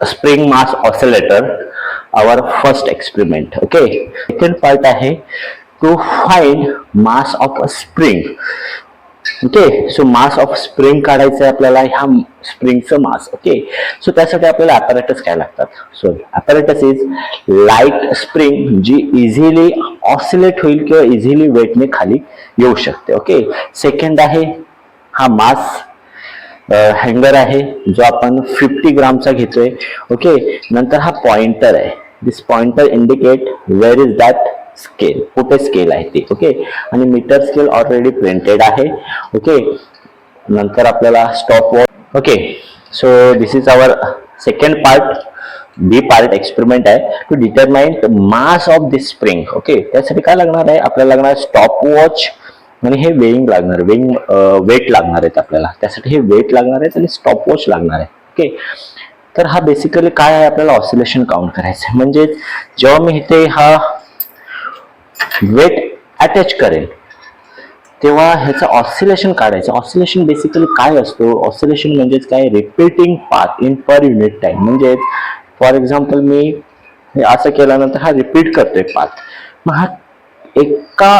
spring mass oscillator, our first experiment. Okay, second part आहे to find mass of a spring. Okay, so mass of spring काढायचं आहे आपल्याला, ह्या स्प्रिंगचं मास. Okay, so त्यासाठी आपल्याला apparatus काय लागतात. So apparatus is light spring जी इझिली ऑसिलेट होईल किंवा इझिली वेटने खाली येऊ शकते. ओके, सेकंड आहे हा मास हँगर आहे जो आपण 50 ग्रामचा घेतोय. ओके, नंतर हा पॉइंटर आहे. This pointer indicate where is that scale, कुठे स्केल आहे ते. ओके, आणि मीटर स्केल ऑलरेडी प्रिंटेड आहे. ओके, नंतर आपल्याला stopwatch. Okay, so this is our second part, B part experiment आहे to determine mass of this spring. Okay, त्यासाठी काय लागणार आहे आपल्याला, लागणार स्टॉप वॉच आणि हे वेइंग लागणार, वेट लागणार आहेत आपल्याला. त्यासाठी हे वेट लागणार आहेत आणि स्टॉप वॉच लागणार आहे. ओके, तर हा बेसिकली काय आहे, आपल्याला ऑसिलेशन काउंट करायचं आहे. म्हणजे जेव्हा मी इथे हा वेट अटॅच करेल तेव्हा ह्याचं ऑसिलेशन काढायचं. ऑसिलेशन बेसिकली काय असतो, ऑसिलेशन म्हणजेच काय, repeating path in per unit time. म्हणजे फॉर एक्झाम्पल मी हे असं केल्यानंतर हा रिपीट करतोय पाथ, मग हा एका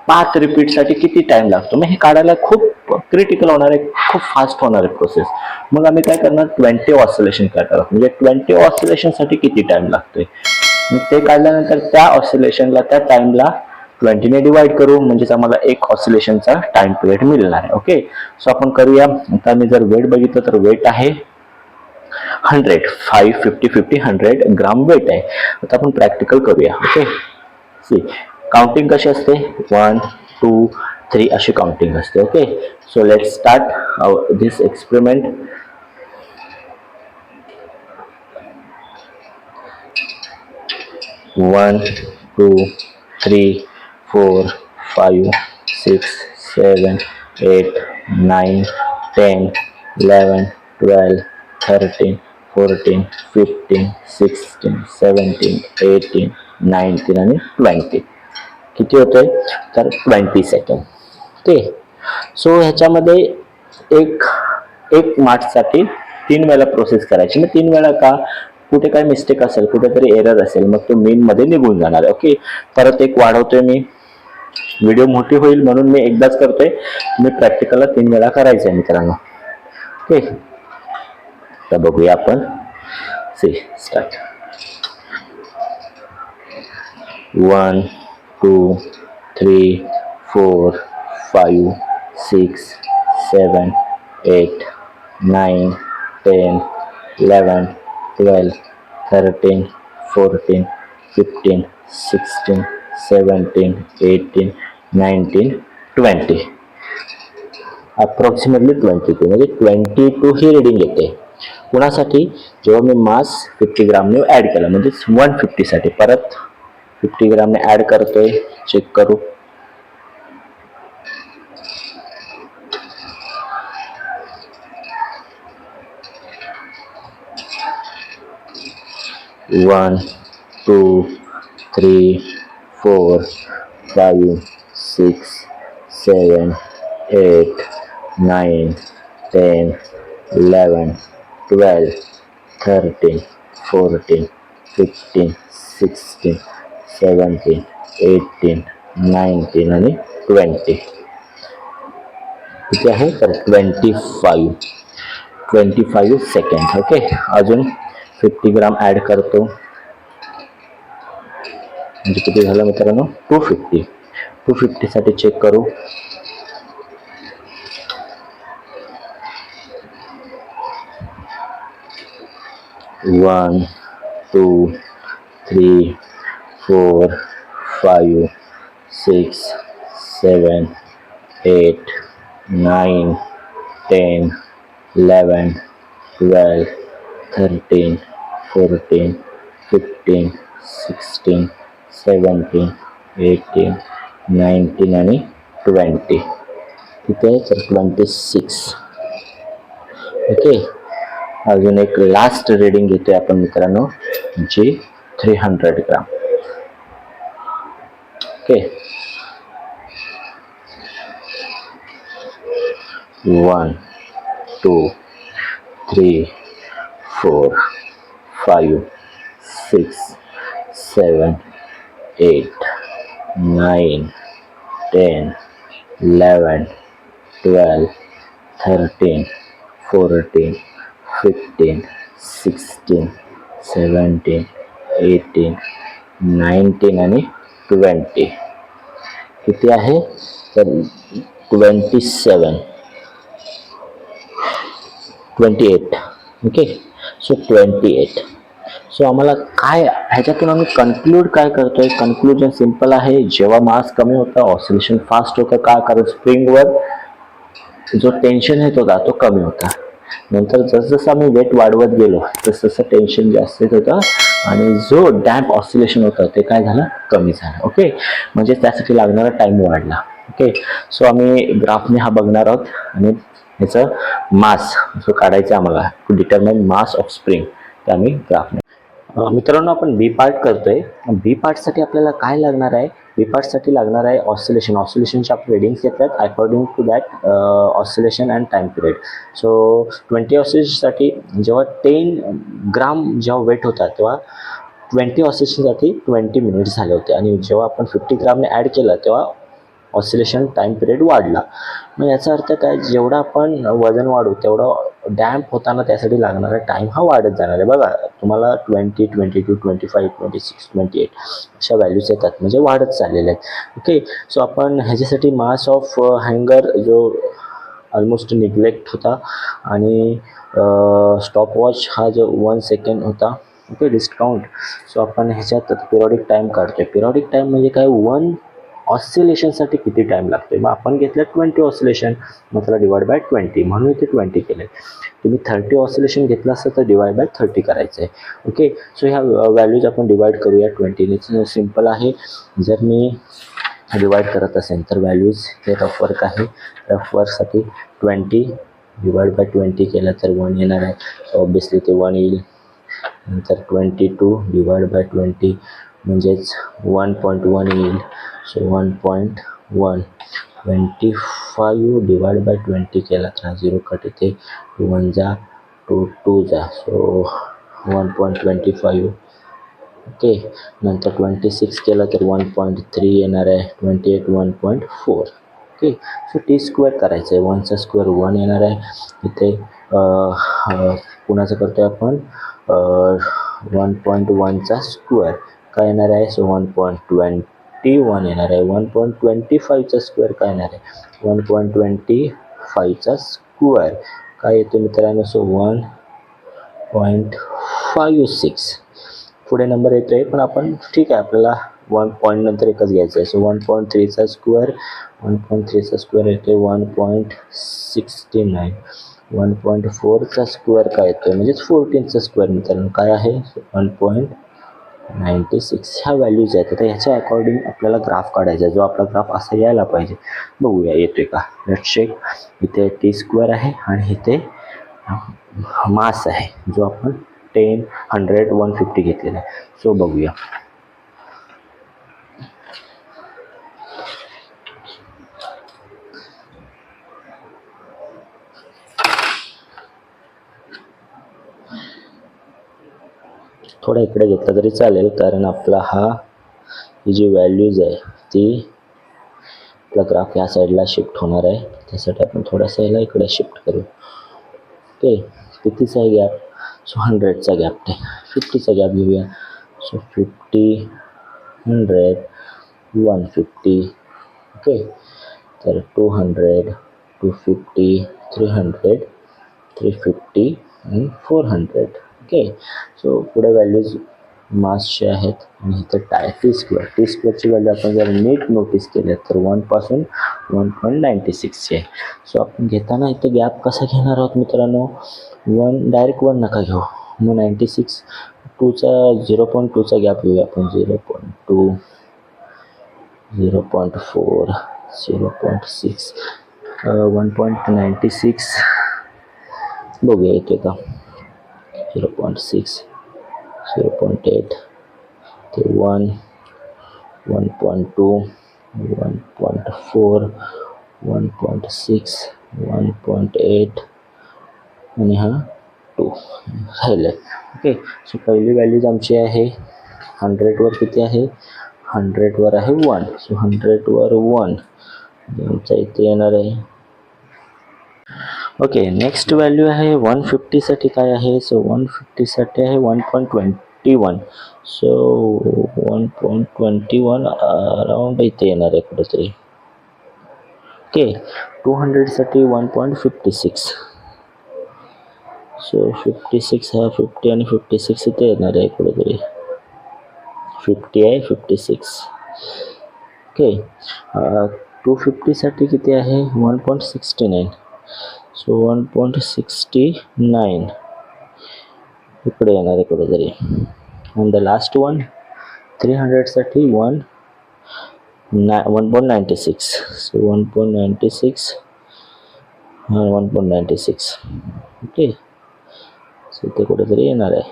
पाथ रिपीटसाठी किती टाइम लागतो, मग हे काढायला खूप क्रिटिकल होणार आहे, खूप फास्ट होणार आहे प्रोसेस. मग आम्ही काय करणार, 20 ऑसिलेशन करणार. म्हणजे 20 ऑसिलेशनसाठी किती टाइम लागतोय, ते काढल्यानंतर त्या ऑसिलेशनला, त्या टाइमला 20 ने डिवाइड करू, म्हणजेच आम्हाला एक ऑसिलेशनचा टाइम पिरियड मिळणार आहे. ओके, सो आपण करूया. आता मी जर वेट बघितलं तर वेट आहे 100, 5, 50, 50, 100 ग्राम वेट आहे. आता आपण प्रॅक्टिकल करूया. ओके, सी काउंटिंग कशी असते, 1, 2, 3 अशी काउंटिंग असते. Okay, so let's start this experiment. 1, 2, 3, 4, 5, 6, 7, 8, 9, 10, 11, 12, 13, 14, 15, 16, 17, 18, 19 आणि 20. किती होतंय तर 20 सेकंड. ओके, सो ह्याच्यामध्ये एक मार्चसाठी 3 वेळा प्रोसेस करायची. मग 3 वेळा का, कुठे काय मिस्टेक असेल, कुठेतरी एरर असेल, मग तो मेन मध्ये निघून जाणार आहे. ओके, परत एक वाढवतोय मी, व्हिडिओ मोठी होईल म्हणून मी एकदाच करतोय. मी प्रॅक्टिकलला 3 वेळा करायचं आहे मित्रांनो. ओके, तर बघूया आपण. C start. 1, 2, 3, 4, 5, 6, 7, 8, 9, 10, 11, 12, 13, 14, 15, 16, 17, 18, 19, 20. अप्रॉक्सिमेटली 22, म्हणजे 22 ही रिडिंग येते. कुणासाठी, जेव्हा मी मास 50 ग्रामने ऍड केला, म्हणजे 150 साठी परत 50 ग्रामने ऍड करतोय. चेक करू. 1, 2, 3, 4, 5, 6, 7, 8, 9, 10, 11, 12, 13, 14, 15, 16, 17, 18, 19 आणि 20. किती आहे तर 25 सेकंड. ओके, अजून 50 ग्राम ऍड करतो, म्हणजे किती झालं मित्रांनो, 250. 250 साठी चेक करू. 1, 2, 3, 4, 5, 6, 7, 8, 9, 10, 11, 12, 13, 14, 15, 16, 17, 18, 19 आणि 20. किती आहे तर 26. ओके, अजून एक लास्ट रीडिंग घेतोय आपण मित्रांनो, जी 300 ग्राम. ओके, 1, 2, 3, 4, 5 6 7 8 9 10 11 12 13 14 15 16 17 18 19 आणि 20. किती आहे तर 27 28. Okay, so 28. सो आम्हाला काय ह्याच्यातून आम्ही कन्क्लूड काय करतोय, कन्क्लुजन सिंपल आहे. जेव्हा मास कमी होतं ऑसिलेशन फास्ट होतं. का? कारण स्प्रिंगवर जो टेन्शन येत होता तो कमी होता. नंतर जसजसं आम्ही वेट वाढवत गेलो तसं टेन्शन जास्त येत होतं आणि जो डॅम्प ऑसिलेशन होतं ते काय झालं, कमी झालं. ओके, म्हणजे त्यासाठी लागणारा टाइम वाढला. ओके, सो आम्ही ग्राफने हा बघणार आहोत आणि ह्याचं मास जो काढायचं आम्हाला to determine mass of spring ते आम्ही ग्राफने. मित्रांनो, आपण बी पार्ट करतोय. बी पार्टसाठी आपल्याला काय लागणार आहे, बी पार्टसाठी लागणार आहे ऑसिलेशन. ऑसिलेशनचे आपले रिडिंग्स येतात according to that oscillation and time period. So 20 ऑसिलेशनसाठी जेव्हा 10 ग्राम जेव्हा वेट होता तेव्हा 20 ऑसिलेशनसाठी 20 मिनिट्स झाले होते आणि जेव्हा आपण 50 ग्रामने ॲड केलं तेव्हा ऑसिलेशन टाइम पिरियड वाढला. मग याचा अर्थ काय, जेवढं आपण वजन वाढू तेवढं डॅम्प होताना त्यासाठी लागणारा टाईम हा वाढत जाणार आहे. बघा तुम्हाला 20 22 25 26 28 अशा व्हॅल्यूज येतात, म्हणजे वाढत चाललेल्या आहेत. ओके, सो आपण ह्याच्यासाठी मास ऑफ हँगर जो ऑलमोस्ट निग्लेक्ट होता आणि स्टॉपवॉच हा जो 1 सेकंड होता. Okay, discount. सो आपण ह्याच्यात पिरियॉडिक टाईम काढतोय. पिरियॉडिक टाईम म्हणजे काय, 1 ऑसिलेशनसाठी किती टाईम लागतो. मग आपण घेतलं 20 ऑसिलेशन, मग त्याला डिवाइड बाय 20 म्हणून इथे 20 केलं. तुम्ही 30 ऑसिलेशन घेतलं असतं तर डिवाइड बाय 30 करायचं आहे. ओके, सो ह्या व्हॅल्यूज आपण डिवाइड करूया 20ने. सिम्पल आहे. जर मी डिवाइड करत असेल तर व्हॅल्यूज हे रफ वर्क आहे. रफ वर्कसाठी 20 डिवाइड बाय 20 केलं तर 1 येणार आहे. ऑब्वियसली ते 1 येईल. नंतर 22 डिवाइड बाय 20 म्हणजेच 1.1 येईल. सो 1.1. 25 डिवाइड बाय 20 केला तर 0 कट इथे, 2 1 जा 2 2 जा. सो 1.25. ओके, नंतर 26 केलं तर 1.3 येणार आहे. 28 1.4. ओके, सो टी स्क्वेअर करायचं आहे. 1चा स्क्वेअर 1 येणार आहे. इथे पुन्हाचं करतो आहे आपण 1.1चा स्क्वेअर काय येणार आहे. सो 1.21 येणार आहे. 1.25चा स्क्वेअर काय येणार आहे. 1.25चा स्क्वेअर काय येतो मित्रांनो. सो 1.56. पुढे नंबर येतो आहे पण आपण ठीक आहे, आपल्याला 1 पॉईंट नंतर एकच घ्यायचं आहे. सो 1.3चा स्क्वेअर 1.3चा स्क्वेअर येतो 1.69. 1.4चा स्क्वेअर काय येतो म्हणजेच 14चा स्क्वेअर मित्रांनो काय आहे 1.96. ह्या व्हॅल्यूज आहेत. तर ह्याच्या अकॉर्डिंग आपल्याला ग्राफ काढायचा आहे. जो आपला ग्राफ असा यायला पाहिजे. बघूया येतोय का. Let's check. इथे टी स्क्वेअर आहे आणि इथे मास आहे जो आपण 10 100 150 घेतलेला आहे. सो बघूया. थोडा इकडे घेतला तरी चालेल कारण आपला ही जी व्हॅल्यूज आहे ती आपला ग्राफ या साईडला शिफ्ट होणार आहे. त्यासाठी आपण थोडासा याला इकडे शिफ्ट करू. ओके, कितीचा आहे गॅप. सो 100चा गॅप आहे. 50चा गॅप घेऊया. सो 50 100 150. ओके, तर 200 250 300 350 आणि 400. ओके, सो पुढे व्हॅल्यूज मासचे आहेत आणि इथं टी स्क्वेअरची व्हॅल्यू आपण जर नीट नोटीस केले तर 1 पासून 1.96 आहे. सो आपण घेताना इथं गॅप कसा घेणार आहोत मित्रांनो. 1 डायरेक्ट 1 नका घेऊ. मग 96 2चा 0.2चा गॅप घेऊया आपण. 0.2 0.4 0.6 1.96 बघूया येते का. 0.6 0.8 ते 1 1.2 1.4 1.6 1.8 आणि हा 2 राहिले. ओके, सो पहिली व्हॅल्यूज आमची आहे 100वर किती आहे, 100वर आहे 1. सो 100वर 1 आमचा इथे येणार आहे. ओके, नेक्स्ट व्हॅल्यू आहे 150साठी काय आहे, सो 150साठी आहे 1.21. सो 1.21 अराउंड इथे येणार आहे कुठेतरी. ओके, 200साठी 1.56. सो 56 हा 50 आणि 56 इथे येणार आहे कुठेतरी. 50 आहे 56. ओके, 250साठी किती आहे 1.69. सो 1.69 इकडे येणार आहे कुठेतरी. आणि द लास्ट वन 300साठी 1.96. सो 1.96 1.96. ओके, सो ते कुठेतरी येणार आहे.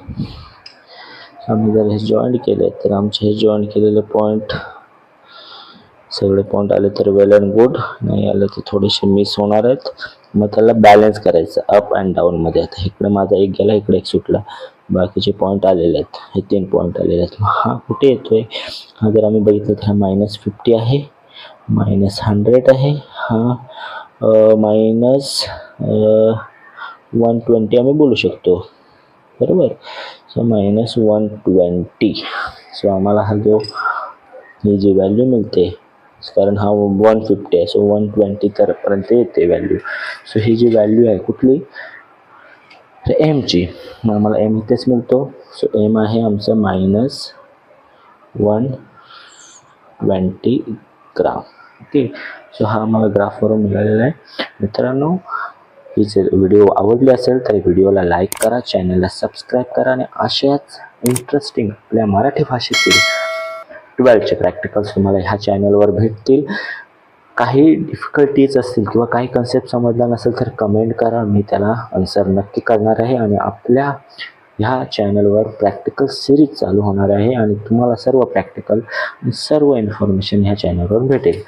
आम्ही जर हे जॉईंट केले तर आमचे हे जॉईंट केलेले पॉईंट सगळे पॉईंट आले तर वेल अँड गुड, नाही आले तर थोडेसे मिस होणार आहेत. मग त्याला बॅलन्स करायचं अप अँड डाऊनमध्ये. आता इकडे माझा एक गेला, इकडे एक सुटला, बाकीचे पॉईंट आलेले आहेत, हे 3 पॉईंट आलेले आहेत. हा कुठे येतोय, हा जर आम्ही बघितलं तर हा -50 आहे, -100 आहे, हा -120 आम्ही बोलू शकतो, बरोबर. सो -120. सो आम्हाला हा जो ही जी व्हॅल्यू मिळते, कारण हा 150 आहे, सो 120 पर्यंत येते व्हॅल्यू. सो ही जी व्हॅल्यू आहे कुठली, तर एमची, मग आम्हाला एम इथेच मिळतो. सो एम आहे आमचं -120 ग्राम. ओके, सो हा आम्हाला ग्राफवरून मिळालेला आहे. मित्रांनो, ही जर व्हिडिओ आवडली असेल तर व्हिडिओला लाईक करा, चॅनलला सबस्क्राईब करा आणि अशाच इंटरेस्टिंग आपल्या मराठी भाषेतील 12चे प्रॅक्टिकल्स तुम्हाला ह्या चॅनलवर भेटतील. काही डिफिकल्टीज असतील किंवा काही कन्सेप्ट समजला नसेल तर कमेंट करा, मी त्याला आन्सर नक्की करणार आहे. आणि आपल्या ह्या चॅनलवर प्रॅक्टिकल सिरीज चालू होणार आहे आणि तुम्हाला सर्व प्रॅक्टिकल सर्व इन्फॉर्मेशन ह्या चॅनलवर भेटेल.